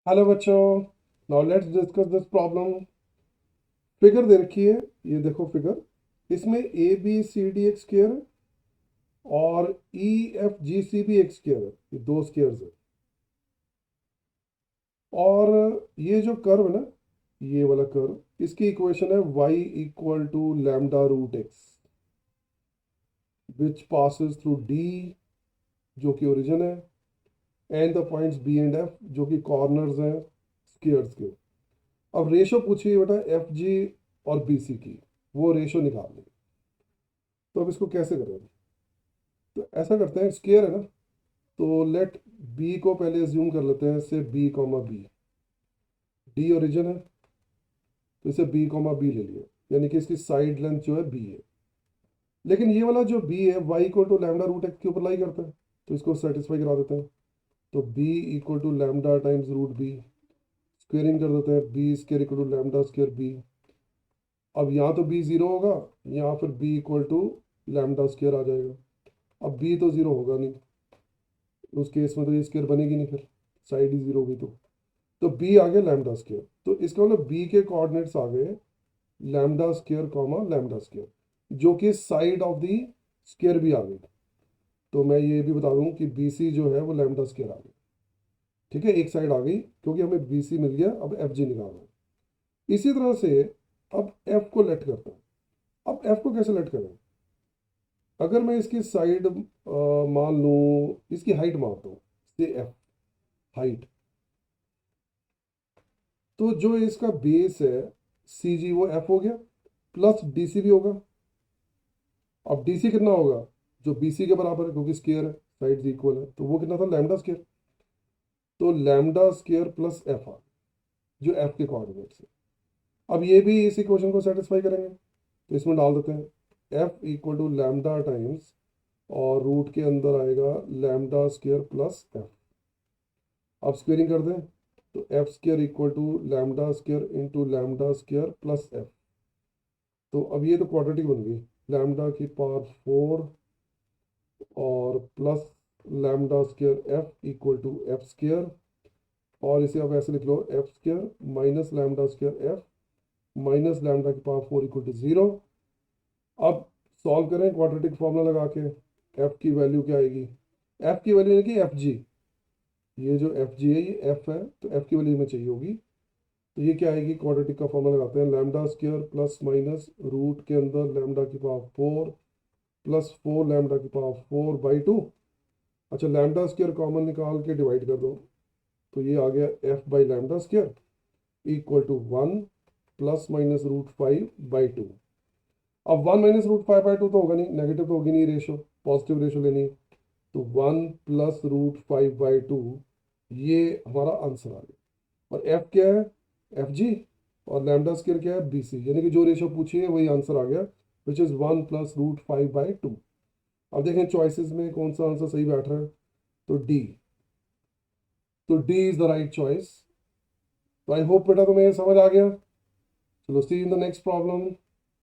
Hello बच्चों, now let's discuss this problem. Figure दे रखी है, ये देखो फिगर। इसमें ए बी सी डी एक स्क्वायर है और ई एफ जी सी भी एक स्क्वायर है। ये दो स्क्वायर्स है। और ये जो कर्व है ना, ये वाला कर्व, इसकी इक्वेशन है y equal to lambda root x which passes through D, जो कि ओरिजिन है, and the points B and F, जो कि कॉर्नर्स हैं स्क्वायर्स के। अब रेशो पूछी है बेटा एफ जी और बी सी की, वो रेशो निकालनी है। तो अब इसको कैसे करेंगे? तो ऐसा करते हैं, स्क्वायर है ना, तो लेट बी को पहले अज्यूम कर लेते हैं, से B comma B. D origin है, तो इसे बी कॉमा बी ले लिया, यानी कि इसकी साइड लेंथ जो है बी है। लेकिन ये वाला जो बी है y equal to lambda root x के ऊपर लाई करता है, तो इसको सेटिस्फाई करा देते हैं। तो B equal to lambda times root B, squaring कर देते हैं, B square equal to lambda square B. अब यहाँ तो बी जीरो होगा, यहाँ फिर B equal to lambda square आ जाएगा। अब बी तो जीरो होगा नहीं, उस केस में तो ये स्क्वेयर बनेगी नहीं, फिर साइड ही जीरो होगी। तो बी आ गया लैम्डा स्क्वेयर, तो इसका मतलब बी के कोऑर्डिनेट्स आ गए lambda square comma lambda square, जो कि साइड ऑफ द स्क्वेयर भी आ गई। तो मैं ये भी बता दूं कि बी सी जो है वो लैम्डा स्क्वेयर आ गई। ठीक है, एक साइड आ गई, क्योंकि हमें बी सी मिल गया। अब एफ जी निकालना है। इसी तरह से अब एफ को लेट करते हैं। अब एफ को कैसे लेट करें? अगर मैं इसकी साइड मान लूँ, इसकी हाइट मानता हूँ, से एफ हाइट, तो जो इसका बेस है सी जी वो एफ हो गया, प्लस डी सी भी होगा। अब डी सी कितना होगा? जो बी सी के बराबर है, क्योंकि स्केयर है, साइड इक्वल है, तो वो कितना था? Lambda square. तो लैम्डा स्केयर प्लस एफ आ, जो एफ के कोऑर्डिनेट्स है। अब ये भी इस इक्वेशन को सेटिस्फाई करेंगे, तो इसमें डाल देते हैं F equal to lambda times, और रूट के अंदर आएगा लैम्डा स्केयर प्लस एफ। अब स्क्वेयरिंग कर दें, तो F square equal to lambda square into lambda square plus F. तो अब ये तो क्वाड्रेटिक बन गई, लैम्डा की पावर 4 और plus lambda square F equal to F square. और इसे अब ऐसे लिख लो, F square minus lambda square F minus lambda की पावर 4 इक्वल टू 0। अब सॉल्व करें क्वाड्रेटिक फॉर्मूला लगा के। एफ की वैल्यू क्या आएगी? एफ की वैल्यू यानी कि एफ जी, ये जो एफ जी है ये एफ है, तो एफ की वैल्यू हमें चाहिए होगी। तो ये क्या आएगी? क्वाड्रेटिक का फॉर्मूला लगाते हैं, lambda square plus minus root के अंदर लैम्डा की पावर 4 प्लस 4 लैम्डा की पावर 4/2। अच्छा, लैम्डा स्क्वायर कॉमन निकाल के डिवाइड कर दो, तो ये आ गया F by lambda square equal to 1 plus minus root 5/2। अब 1 - रूट 5/2 तो होगा नहीं, नेगेटिव तो होगी नहीं रेशो, पॉजिटिव रेशो लेनी है। तो 1 + रूट 5/2, ये हमारा आंसर आ गया। और एफ क्या है? F G. और लैम्डा स्क्वायर क्या है? बी सी, यानी कि जो रेशो पूछी है वही आंसर आ गया, विच इज़ 1 + रूट 5/2। अब देखें चॉइसेस में कौन सा आंसर सही बैठ रहा है। तो डी, तो D is the right choice. तो आई होप बेटा तुम्हें ये समझ आ गया। चलो, सी इन द नेक्स्ट प्रॉब्लम।